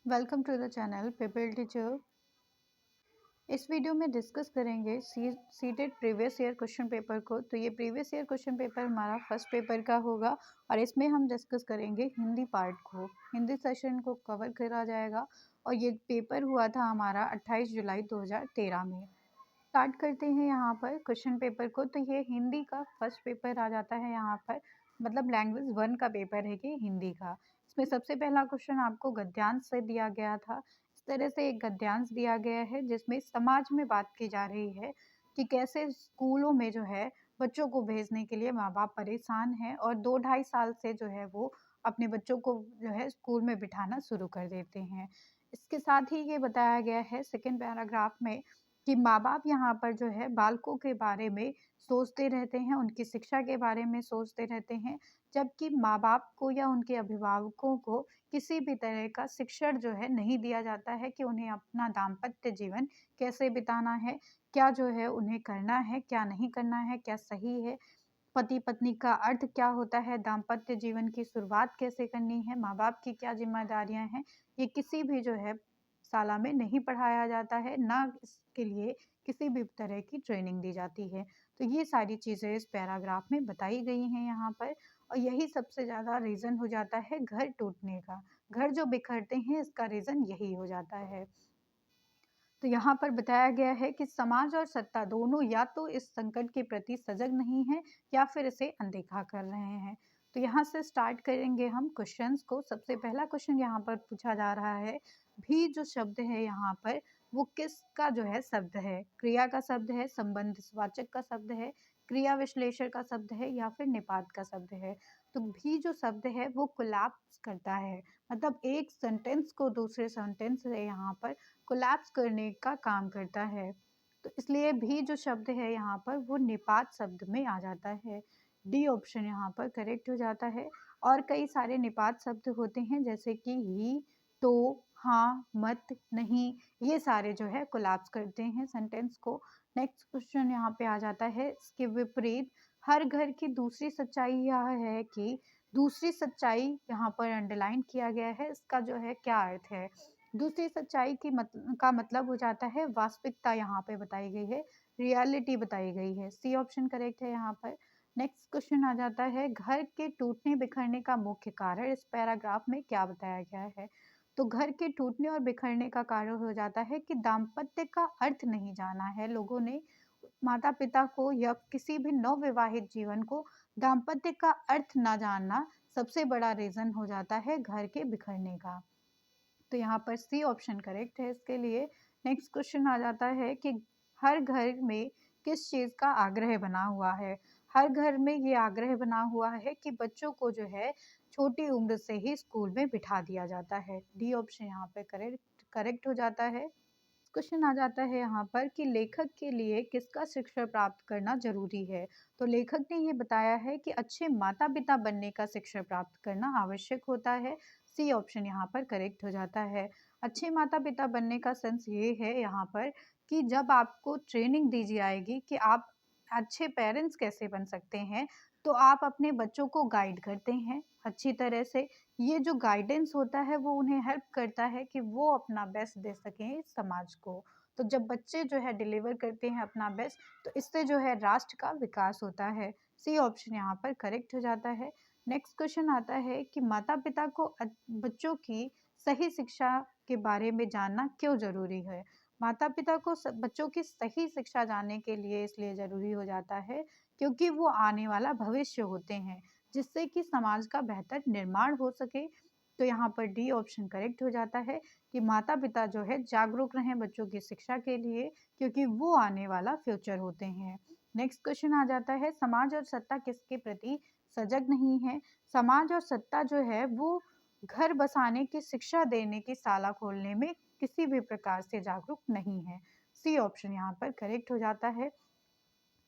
Welcome to the channel people teacher. इस वीडियो में डिस्कस करेंगे CTET previous year question paper को। तो ये प्रीवियस ईयर क्वेश्चन पेपर हमारा फर्स्ट पेपर का होगा और इसमें हम डिस्कस करेंगे हिंदी पार्ट को। हिंदी सेशन को कवर करा जाएगा और ये पेपर हुआ था हमारा 28 जुलाई 2013 में। स्टार्ट करते हैं यहाँ पर क्वेश्चन पेपर को। तो ये हिंदी का फर्स्ट पेपर आ जाता है यहाँ पर, मतलब लैंग्वेज 1 का पेपर है कि हिंदी का। इसमें सबसे पहला क्वेश्चन आपको गद्यांश से दिया गया था। इस तरह से एक गद्यांश दिया गया है जिसमें समाज में बात की जा रही है कि कैसे स्कूलों में जो है बच्चों को भेजने के लिए माँ बाप परेशान हैं और 2-2.5 साल से जो है वो अपने बच्चों को जो है स्कूल में बिठाना शुरू कर देते हैं। इसके साथ ही ये बताया गया है सेकेंड पैराग्राफ में कि माँ-बाप यहाँ पर जो है बालकों के बारे में सोचते रहते हैं, उनकी शिक्षा के बारे में सोचते रहते हैं, जबकि माँ-बाप को या उनके अभिभावकों को किसी भी तरह का शिक्षण जो है नहीं दिया जाता है कि उन्हें अपना दाम्पत्य जीवन कैसे बिताना है, क्या जो है उन्हें करना है, क्या नहीं करना है, क्या सही है, पति-पत्नी का अर्थ क्या होता है, दाम्पत्य जीवन की शुरुआत कैसे करनी है, माँ-बाप की क्या ज़िम्मेदारियाँ हैं, ये किसी भी जो है शाला में नहीं पढ़ाया जाता है, ना इसके लिए किसी भी तरह की ट्रेनिंग दी जाती है। तो ये सारी चीज़ें इस पैराग्राफ में बताई गई हैं यहाँ पर और यही सबसे ज़्यादा रीज़न हो जाता है घर टूटने का। घर जो बिखरते हैं इसका रीज़न यही हो जाता है। तो यहाँ पर बताया गया है कि समाज और सत्ता दोनों या तो इस संकट के प्रति सजग नहीं है या फिर इसे अनदेखा कर रहे हैं। तो यहाँ से स्टार्ट करेंगे हम क्वेश्चंस को। सबसे पहला क्वेश्चन यहाँ पर पूछा जा रहा है, भी जो शब्द है यहाँ पर वो किसका जो है शब्द है? क्रिया का शब्द है, संबंधवाचक का शब्द है, क्रिया विश्लेषण का शब्द है या फिर निपात का शब्द है? तो भी जो शब्द है वो कोलैप्स करता है, मतलब एक सेंटेंस को दूसरे सेंटेंस से यहाँ पर कोलैप्स करने का काम करता है। तो इसलिए भी जो शब्द है यहाँ पर वो निपात शब्द में आ जाता है। डी ऑप्शन यहाँ पर करेक्ट हो जाता है। और कई सारे निपात शब्द होते हैं जैसे कि ही, तो, हाँ, मत, नहीं, ये सारे जो है कोलैप्स करते हैं सेंटेंस को। नेक्स्ट क्वेश्चन यहाँ पे आ जाता है इसके विपरीत, हर घर की दूसरी सच्चाई यह है कि, दूसरी सच्चाई यहाँ पर अंडरलाइन किया गया है, इसका जो है क्या अर्थ है? दूसरी सच्चाई का मतलब हो जाता है वास्तविकता, यहाँ पे बताई गई है, रियलिटी बताई गई है। सी ऑप्शन करेक्ट है यहाँ पर। नेक्स्ट क्वेश्चन आ जाता है, घर के टूटने बिखरने का मुख्य कारण इस पैराग्राफ में क्या बताया गया है? तो घर के टूटने और बिखरने का कारण हो जाता है कि दाम्पत्य का अर्थ नहीं जाना है लोगों ने। माता पिता को या किसी भी नवविवाहित जीवन को दाम्पत्य का अर्थ ना जानना सबसे बड़ा रीजन हो जाता है घर के बिखरने का। तो यहाँ पर सी ऑप्शन करेक्ट है इसके लिए। नेक्स्ट क्वेश्चन आ जाता है कि हर घर में किस चीज़ का आग्रह बना हुआ है? हर घर में ये आग्रह बना हुआ है कि बच्चों को जो है छोटी उम्र से ही स्कूल में बिठा दिया जाता है। डी ऑप्शन यहाँ पे करेक्ट करेक्ट हो जाता है। क्वेश्चन आ जाता है यहाँ पर कि लेखक के लिए किसका शिक्षा प्राप्त करना जरूरी है? तो लेखक ने ये बताया है कि अच्छे माता पिता बनने का शिक्षा प्राप्त करना आवश्यक होता है। सी ऑप्शन यहाँ पर करेक्ट हो जाता है। अच्छे माता पिता बनने का सेंस ये है यहाँ पर कि जब आपको ट्रेनिंग दी जाएगी कि आप अच्छे पेरेंट्स कैसे बन सकते हैं, तो आप अपने बच्चों को गाइड करते हैं अच्छी तरह से। ये जो गाइडेंस होता है वो उन्हें हेल्प करता है कि वो अपना बेस्ट दे सकें समाज को। तो जब बच्चे जो है डिलीवर करते हैं अपना बेस्ट, तो इससे जो है राष्ट्र का विकास होता है। सी ऑप्शन यहाँ पर करेक्ट हो जाता है। नेक्स्ट क्वेश्चन आता है कि माता पिता को बच्चों की सही शिक्षा के बारे में जानना क्यों जरूरी है? माता पिता को बच्चों की सही शिक्षा जानने के लिए इसलिए जरूरी हो जाता है क्योंकि वो आने वाला भविष्य होते हैं, जिससे कि समाज का बेहतर निर्माण हो सके। तो यहाँ पर डी ऑप्शन करेक्ट हो जाता है कि माता पिता जो है जागरूक रहें बच्चों की शिक्षा के लिए, क्योंकि वो आने वाला फ्यूचर होते हैं। नेक्स्ट क्वेश्चन आ जाता है, समाज और सत्ता किसके प्रति सजग नहीं है? समाज और सत्ता जो है वो घर बसाने की शिक्षा देने की शाला खोलने में किसी भी प्रकार से जागरूक नहीं है। सी ऑप्शन यहाँ पर करेक्ट हो जाता है,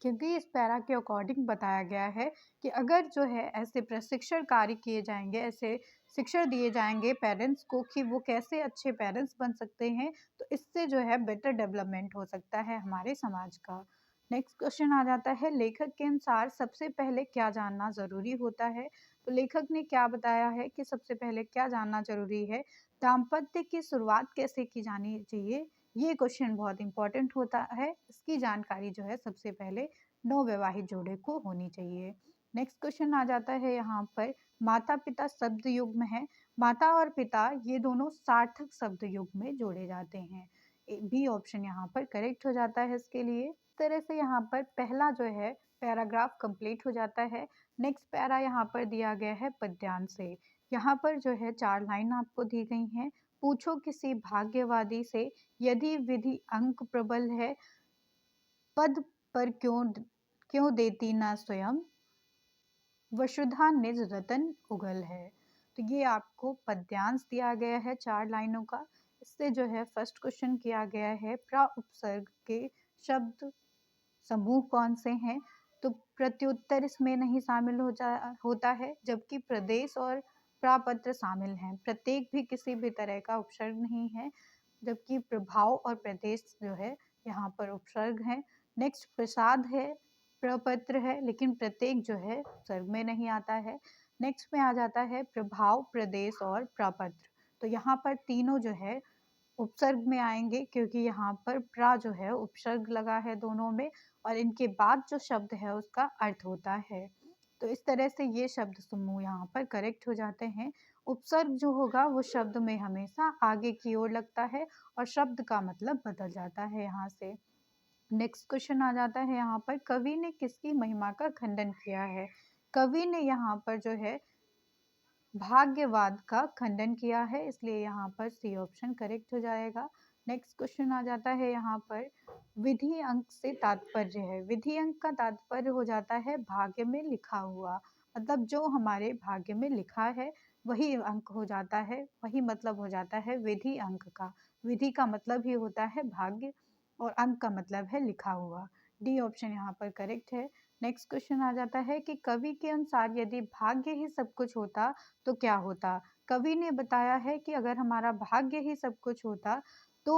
क्योंकि इस पैरा के अकॉर्डिंग बताया गया है कि अगर जो है ऐसे प्रशिक्षण कार्य किए जाएंगे, ऐसे शिक्षण दिए जाएंगे पेरेंट्स को कि वो कैसे अच्छे पेरेंट्स बन सकते हैं, तो इससे जो है बेटर डेवलपमेंट हो सकता है हमारे समाज का। नेक्स्ट क्वेश्चन आ जाता है, लेखक के अनुसार सबसे पहले क्या जानना जरूरी होता है। तो लेखक ने क्या बताया है कि सबसे पहले क्या जानना जरूरी है। दाम्पत्य की शुरुआत कैसे की जानी चाहिए, ये क्वेश्चन बहुत इंपॉर्टेंट होता है। इसकी जानकारी जो है सबसे पहले नवविवाहित जोड़े को होनी चाहिए। नेक्स्ट क्वेश्चन आ जाता है यहाँ पर, माता पिता शब्द युग्म है। माता और पिता ये दोनों सार्थक शब्द युग्म में जोड़े जाते हैं। बी ऑप्शन यहाँ पर करेक्ट हो जाता है इसके लिए। इस तरह से यहाँ पर पहला जो है पैराग्राफ कंप्लीट हो जाता है। नेक्स्ट पैरा यहाँ पर दिया गया है पद्यांश से। यहाँ पर जो है 4 लाइन आपको दी गई हैं। पूछो किसी भाग्यवादी से, यदि विधि अंक प्रबल है, पद पर क्यों क्यों देती ना स्वयं, वसुधा निज रतन उगल है। तो ये आपको पद्यांश दिया गया है 4 लाइनों का। इससे जो है फर्स्ट क्वेश्चन किया गया है, प्रा उपसर्ग के शब्द समूह कौन से हैं। तो प्रत्युत्तर इसमें नहीं शामिल होता है, जबकि प्रदेश और प्रापत्र शामिल हैं। प्रत्येक भी किसी भी तरह का उपसर्ग नहीं है, जबकि प्रभाव और प्रदेश जो है यहाँ पर उपसर्ग है। नेक्स्ट प्रसाद है, प्रपत्र है, लेकिन प्रत्येक जो है उपसर्ग में नहीं आता है। नेक्स्ट में आ जाता है प्रभाव, प्रदेश और प्रपत्र। तो यहाँ पर तीनों जो है उपसर्ग में आएंगे, क्योंकि यहाँ पर प्रा जो है उपसर्ग लगा है दोनों में, और इनके बाद जो शब्द है उसका अर्थ होता है। तो इस तरह से ये शब्द समूह यहाँ पर करेक्ट हो जाते हैं। उपसर्ग जो होगा वो शब्द में हमेशा आगे की ओर लगता है और शब्द का मतलब बदल जाता है यहाँ से। नेक्स्ट क्वेश्चन आ जाता है यहाँ पर, कवि ने किसकी महिमा का खंडन किया है। कवि ने यहाँ पर जो है भाग्यवाद का खंडन किया है, इसलिए यहाँ पर सी ऑप्शन करेक्ट हो जाएगा। नेक्स्ट क्वेश्चन आ जाता है यहाँ पर, विधि अंक से तात्पर्य है। विधि अंक का तात्पर्य हो जाता है भाग्य में लिखा हुआ, मतलब जो हमारे भाग्य में लिखा है वही अंक हो जाता है, वही मतलब हो जाता है विधि अंक का। विधि का मतलब ही होता है भाग्य और अंक का मतलब है लिखा हुआ। डी ऑप्शन यहाँ पर करेक्ट है। नेक्स्ट क्वेश्चन आ जाता है कि कवि के अनुसार यदि भाग्य ही सब कुछ होता तो क्या होता। कवि ने बताया है कि अगर हमारा भाग्य ही सब कुछ होता तो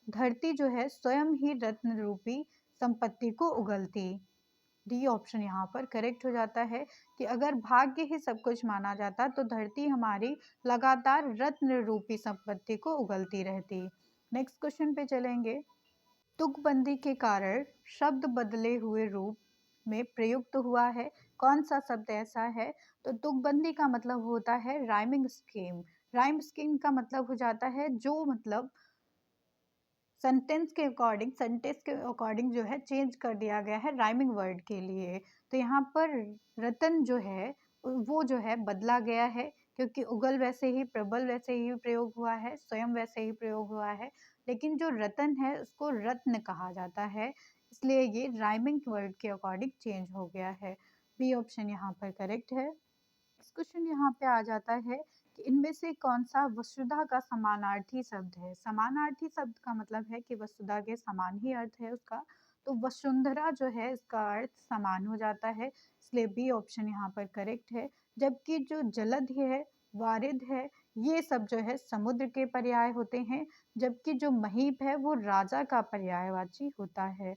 धरती जो है स्वयं ही रत्न रूपी संपत्ति को उगलती। डी ऑप्शन यहाँ पर करेक्ट हो जाता है कि अगर भाग्य ही सब कुछ माना जाता तो धरती हमारी लगातार रत्न रूपी संपत्ति को उगलती रहती। नेक्स्ट क्वेश्चन पे चलेंगे, तुकबंदी के कारण शब्द बदले हुए रूप में प्रयुक्त हुआ है। कौन सा शब्द ऐसा है। तो तुकबंदी का मतलब होता है राइमिंग स्कीम। राइम स्कीम का मतलब हो जाता है जो मतलब सेंटेंस के अकॉर्डिंग जो है चेंज कर दिया गया है राइमिंग वर्ड के लिए। तो यहाँ पर रतन जो है वो जो है बदला गया है, क्योंकि उगल वैसे ही, प्रबल वैसे ही प्रयोग हुआ है, स्वयं वैसे ही प्रयोग हुआ है, लेकिन जो रतन है उसको रत्न कहा जाता है, इसलिए ये राइमिंग वर्ड के अकॉर्डिंग चेंज हो गया है। बी ऑप्शन यहाँ पर करेक्ट है। नेक्स्ट क्वेश्चन यहाँ पे आ जाता है कि इनमें से कौन सा वसुधा का समानार्थी शब्द है। समानार्थी शब्द का मतलब है कि वसुधा के समान ही अर्थ है उसका। तो वसुंधरा जो है इसका अर्थ समान हो जाता है, इसलिए बी ऑप्शन यहाँ पर करेक्ट है। जबकि जो जलद है, वारिद है, ये सब जो है समुद्र के पर्याय होते हैं, जबकि जो महीप है वो राजा का पर्यायवाची होता है।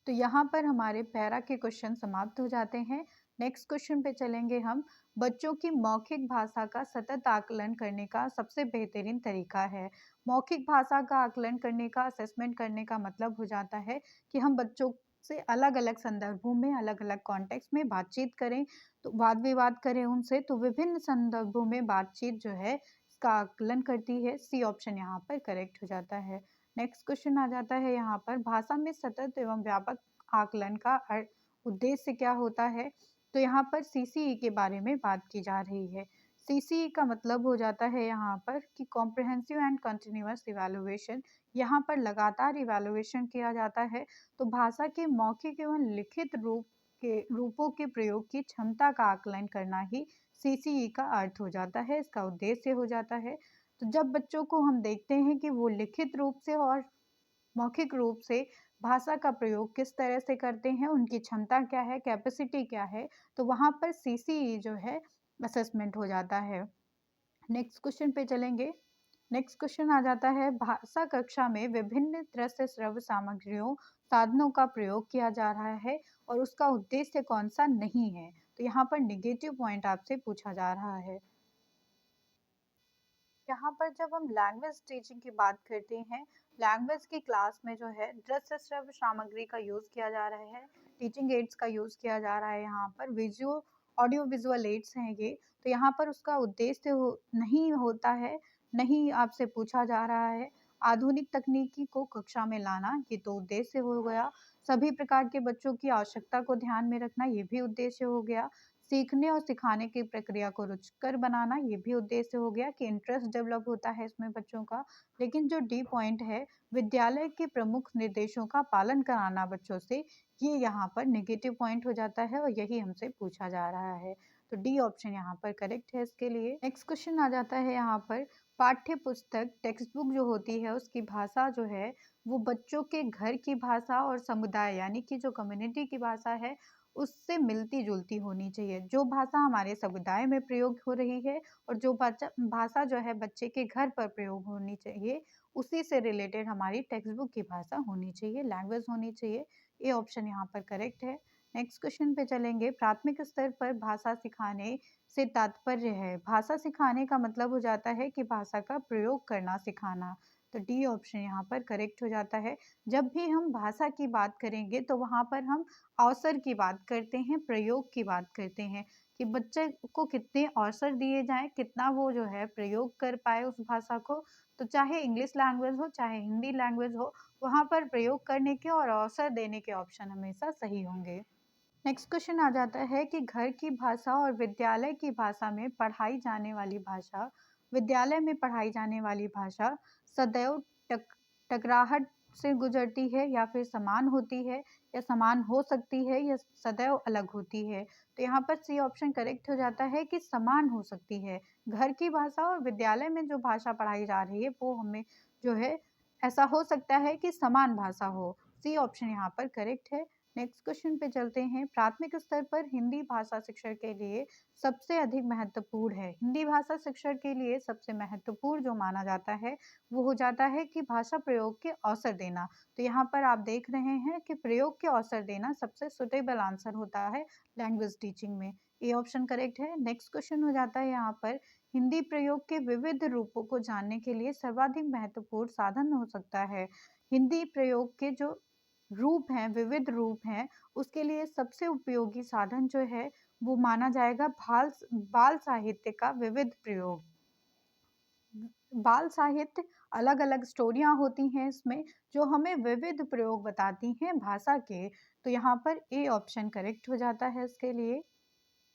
तो यहाँ पर हमारे पैरा के क्वेश्चन समाप्त हो जाते हैं। नेक्स्ट क्वेश्चन पे चलेंगे हम, बच्चों की मौखिक भाषा का सतत आकलन करने का सबसे बेहतरीन तरीका है। मौखिक भाषा का आकलन करने का, असेसमेंट करने का मतलब हो जाता है कि हम बच्चों से अलग अलग संदर्भों में, अलग अलग कॉन्टेक्स्ट में बातचीत करें, तो वाद विवाद करें उनसे, तो विभिन्न संदर्भों में बातचीत जो है इसका आकलन करती है। सी ऑप्शन यहाँ पर करेक्ट हो जाता है। नेक्स्ट क्वेश्चन आ जाता है यहाँ पर, भाषा में सतत एवं व्यापक आकलन का उद्देश्य क्या होता है। तो यहाँ पर सीसीई के बारे में बात की जा रही है। सीसीई का मतलब हो जाता है यहाँ पर कि कॉम्प्रिहेंसिव एंड कंटिन्यूअस इवैल्यूएशन। यहाँ पर लगातार इवैल्यूएशन किया जाता है। तो भाषा के मौखिक एवं लिखित रूपों के प्रयोग की क्षमता का आकलन करना ही सीसीई का अर्थ हो जाता है, इसका उद्देश्य हो जाता है। तो जब बच्चों को हम देखते हैं कि वो लिखित रूप से और मौखिक रूप से भाषा का प्रयोग किस तरह से करते हैं, उनकी क्षमता क्या है, कैपेसिटी क्या है, तो वहाँ पर सीसीई जो है असेसमेंट हो जाता है। नेक्स्ट क्वेश्चन पे चलेंगे, नेक्स्ट क्वेश्चन आ जाता है, भाषा कक्षा में विभिन्न दृश्य श्रव्य सामग्रियों साधनों का प्रयोग किया जा रहा है और उसका उद्देश्य कौन सा नहीं है। तो यहाँ पर निगेटिव पॉइंट आपसे पूछा जा रहा है। यहाँ पर जब हम लैंग्वेज टीचिंग की बात करते हैं, लैंग्वेज की क्लास में जो है दृश्य श्रव्य सामग्री का यूज किया जा रहा है, टीचिंग एड्स का यूज किया जा रहा है। यहाँ पर विजुअल ऑडियो विजुअल एड्स हैं ये, तो यहाँ पर उसका उद्देश्य नहीं होता है, नहीं आपसे पूछा जा रहा है। आधुनिक तकनीकी को कक्षा में लाना, ये तो उद्देश्य हो गया। सभी प्रकार के बच्चों की आवश्यकता को ध्यान में रखना, ये भी उद्देश्य हो गया। सीखने और सिखाने की प्रक्रिया को रुचिकर बनाना, ये भी उद्देश्य हो गया कि इंटरेस्ट डेवलप होता है इसमें बच्चों का। लेकिन जो डी पॉइंट है, विद्यालय के प्रमुख निर्देशों का पालन कराना बच्चों से, ये यहाँ पर नेगेटिव पॉइंट हो जाता है और यही हमसे पूछा जा रहा है। तो डी ऑप्शन यहाँ पर करेक्ट है इसके लिए। नेक्स्ट क्वेश्चन आ जाता है यहाँ पर, पाठ्य पुस्तक टेक्स्ट बुक जो होती है उसकी भाषा जो है वो बच्चों के घर की भाषा और समुदाय यानी कि जो कम्युनिटी की भाषा है उससे मिलती जुलती होनी चाहिए। जो भाषा हमारे समुदाय में प्रयोग हो रही है और जो भाषा जो है बच्चे के घर पर प्रयोग होनी चाहिए, उसी से रिलेटेड हमारी टेक्स्ट बुक की भाषा होनी चाहिए, लैंग्वेज होनी चाहिए। ये ऑप्शन यहाँ पर करेक्ट है। नेक्स्ट क्वेश्चन पे चलेंगे, प्राथमिक स्तर पर भाषा सिखाने से तात्पर्य है, भाषा सिखाने का मतलब हो जाता है कि भाषा का प्रयोग करना सिखाना। तो डी ऑप्शन यहाँ पर करेक्ट हो जाता है। जब भी हम भाषा की बात करेंगे तो वहाँ पर हम अवसर की बात करते हैं, प्रयोग की बात करते हैं कि बच्चे को कितने अवसर दिए जाएं, कितना वो जो है प्रयोग कर पाए उस भाषा को। तो चाहे इंग्लिश लैंग्वेज हो चाहे हिंदी लैंग्वेज हो, वहाँ पर प्रयोग करने के और अवसर देने के ऑप्शन हमेशा सही होंगे। नेक्स्ट क्वेश्चन आ जाता है कि घर की भाषा और विद्यालय की भाषा में पढ़ाई जाने वाली भाषा, विद्यालय में पढ़ाई जाने वाली भाषा सदैव टकराहट से गुजरती है या फिर समान होती है, या समान हो सकती है या सदैव अलग होती है। तो यहाँ पर सी ऑप्शन करेक्ट हो जाता है कि समान हो सकती है। घर की भाषा और विद्यालय में जो भाषा पढ़ाई जा रही है वो हमें जो है ऐसा हो सकता है कि समान भाषा हो। सी ऑप्शन यहाँ पर करेक्ट है। नेक्स्ट क्वेश्चन पे चलते हैं, प्राथमिक स्तर पर हिंदी भाषा शिक्षण के लिए सबसे अधिक महत्वपूर्ण है, हिंदी भाषा शिक्षण के लिए सबसे महत्वपूर्ण जो माना जाता है वो हो जाता है कि भाषा प्रयोग के अवसर देना। तो यहाँ पर आप देख रहे हैं कि प्रयोग के अवसर देना सबसे सुटेबल आंसर होता है लैंग्वेज टीचिंग में। ये ऑप्शन करेक्ट है। नेक्स्ट क्वेश्चन हो जाता है यहाँ पर, हिंदी प्रयोग के विविध रूपों को जानने के लिए सर्वाधिक महत्वपूर्ण साधन हो सकता है। हिंदी प्रयोग के जो रूप हैं, विविध रूप हैं, उसके लिए सबसे उपयोगी साधन जो है वो माना जाएगा बाल साहित्य का विविध प्रयोग। बाल साहित्य अलग अलग स्टोरियां होती हैं इसमें जो हमें विविध प्रयोग बताती हैं भाषा के। तो यहाँ पर ए ऑप्शन करेक्ट हो जाता है इसके लिए।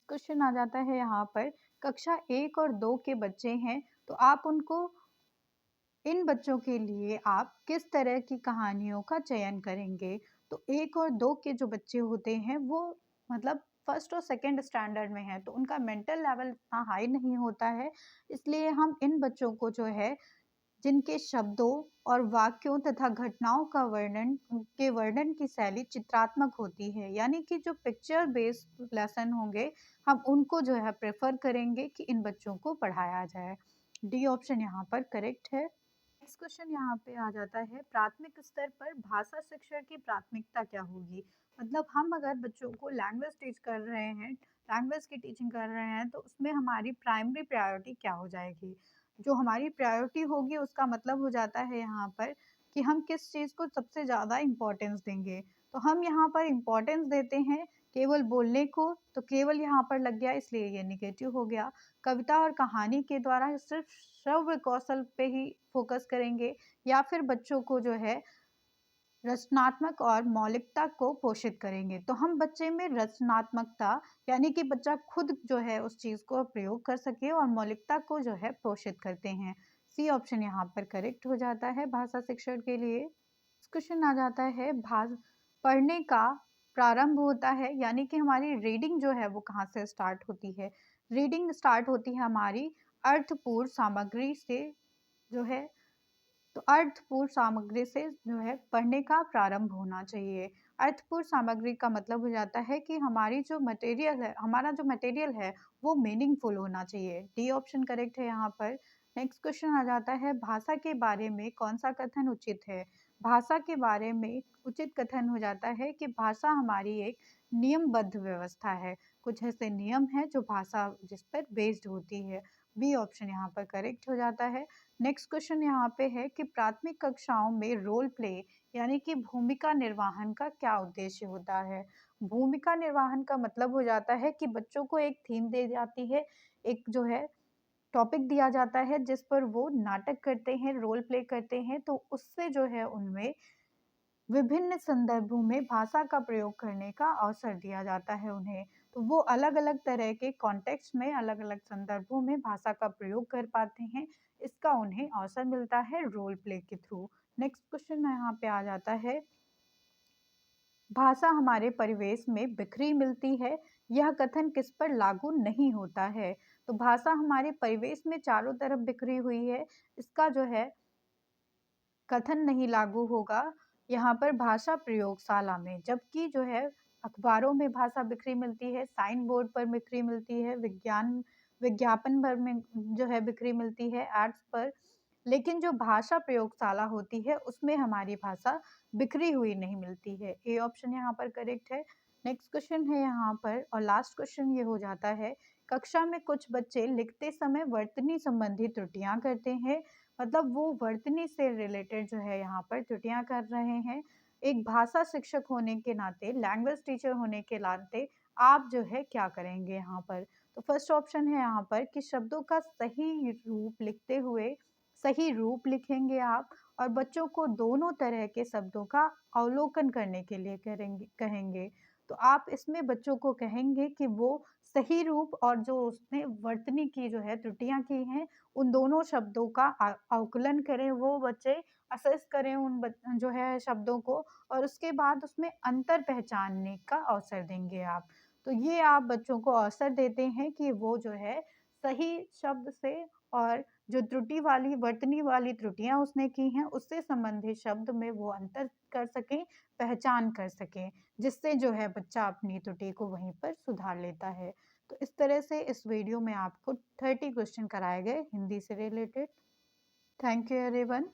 क्वेश्चन आ जाता है यहाँ पर, कक्षा 1 और 2 के बच्चे हैं तो आप उनको, इन बच्चों के लिए आप किस तरह की कहानियों का चयन करेंगे। तो 1 और 2 के जो बच्चे होते हैं वो मतलब फर्स्ट और सेकंड स्टैंडर्ड में है तो उनका मेंटल लेवल इतना हाई नहीं होता है, इसलिए हम इन बच्चों को जो है जिनके शब्दों और वाक्यों तथा घटनाओं का वर्णन की शैली चित्रात्मक होती है, यानी कि जो पिक्चर बेस्ड लेसन होंगे, हम उनको जो है प्रेफर करेंगे कि इन बच्चों को पढ़ाया जाए। डी ऑप्शन यहाँ पर करेक्ट है। नेक्स्ट क्वेश्चन यहाँ पे आ जाता है, प्राथमिक स्तर पर भाषा शिक्षण की प्राथमिकता क्या होगी। मतलब हम अगर बच्चों को लैंग्वेज टीच कर रहे हैं, लैंग्वेज की टीचिंग कर रहे हैं तो उसमें हमारी प्राइमरी प्रायोरिटी क्या हो जाएगी। जो हमारी प्रायोरिटी होगी उसका मतलब हो जाता है यहाँ पर कि हम किस चीज़ को सबसे ज़्यादा इम्पोर्टेंस देंगे। तो हम यहाँ पर इम्पोर्टेंस देते हैं केवल बोलने को, तो केवल यहाँ पर लग गया इसलिए ये निगेटिव हो गया। कविता और कहानी के द्वारा सिर्फ श्रव्य कौशल पे ही फोकस करेंगे, या फिर बच्चों को जो है रचनात्मक और मौलिकता को पोषित करेंगे। तो हम बच्चे में रचनात्मकता यानी कि बच्चा खुद जो है उस चीज़ को प्रयोग कर सके और मौलिकता को जो है पोषित करते हैं। सी ऑप्शन यहाँ पर करेक्ट हो जाता है भाषा शिक्षण के लिए। क्वेश्चन आ जाता है, पढ़ने का प्रारंभ होता है यानी कि हमारी रीडिंग जो है वो कहाँ से स्टार्ट होती है। रीडिंग स्टार्ट होती है हमारी अर्थपूर्ण सामग्री से जो है, तो अर्थपूर्ण सामग्री से जो है पढ़ने का प्रारंभ होना चाहिए। अर्थपूर्ण सामग्री का मतलब हो जाता है कि हमारी जो मटेरियल है, हमारा जो मटेरियल है वो मीनिंगफुल होना चाहिए। डी ऑप्शन करेक्ट है यहाँ पर। नेक्स्ट क्वेश्चन आ जाता है, भाषा के बारे में कौन सा कथन उचित है। भाषा के बारे में उचित कथन हो जाता है कि भाषा हमारी एक नियमबद्ध व्यवस्था है। कुछ ऐसे नियम हैं जो भाषा जिस पर बेस्ड होती है। बी ऑप्शन यहाँ पर करेक्ट हो जाता है। नेक्स्ट क्वेश्चन यहाँ पे है कि प्राथमिक कक्षाओं में रोल प्ले यानी कि भूमिका निर्वाहन का क्या उद्देश्य होता है। भूमिका निर्वाहन का मतलब हो जाता है कि बच्चों को एक थीम दी जाती है, एक जो है टॉपिक दिया जाता है जिस पर वो नाटक करते हैं, रोल प्ले करते हैं, तो उससे जो है उनमें विभिन्न संदर्भों में भाषा का प्रयोग करने का अवसर दिया जाता है उन्हें। तो वो अलग-अलग तरह के कॉन्टेक्स्ट में, अलग-अलग संदर्भों में भाषा का प्रयोग कर पाते हैं। इसका उन्हें अवसर मिलता है रोल प्ले के थ्रू। नेक्स्ट क्वेश्चन यहाँ पे आ जाता है, भाषा हमारे परिवेश में बिखरी मिलती है, यह कथन किस पर लागू नहीं होता है। तो भाषा हमारे परिवेश में चारों तरफ बिखरी हुई है, इसका जो है कथन नहीं लागू होगा यहाँ पर भाषा प्रयोगशाला में। जबकि जो है अखबारों में भाषा बिखरी मिलती है, साइन बोर्ड पर बिखरी मिलती है, विज्ञापन भर में जो है बिखरी मिलती है, एड्स पर। लेकिन जो भाषा प्रयोगशाला होती है उसमें हमारी भाषा बिखरी हुई नहीं मिलती है। ए ऑप्शन यहाँ पर करेक्ट है। नेक्स्ट क्वेश्चन है यहाँ पर और लास्ट क्वेश्चन ये हो जाता है, कक्षा में कुछ बच्चे लिखते समय वर्तनी संबंधी त्रुटियां करते हैं। मतलब वो वर्तनी से रिलेटेड जो है यहाँ पर त्रुटियां कर रहे हैं। एक भाषा शिक्षक होने के नाते, लैंग्वेज टीचर होने के नाते आप जो है क्या करेंगे यहाँ पर। तो फर्स्ट ऑप्शन है यहाँ पर कि शब्दों का सही रूप लिखते हुए सही रूप लिखेंगे आप, और बच्चों को दोनों तरह के शब्दों का अवलोकन करने के लिए कहेंगे। तो आप इसमें बच्चों को कहेंगे कि वो सही रूप और जो उसने वर्तनी की जो है त्रुटियां की हैं, उन दोनों शब्दों का आकलन करें, वो बच्चे असेस करें जो है शब्दों को, और उसके बाद उसमें अंतर पहचानने का अवसर देंगे आप। तो ये आप बच्चों को अवसर देते हैं कि वो जो है सही शब्द से और जो त्रुटि वाली वर्तनी वाली त्रुटियां उसने की हैं उससे संबंधित शब्द में वो अंतर कर सकें, पहचान कर सकें, जिससे जो है बच्चा अपनी त्रुटि को वहीं पर सुधार लेता है। तो इस तरह से इस वीडियो में आपको 30 क्वेश्चन कराए गए हिंदी से रिलेटेड। Thank you everyone.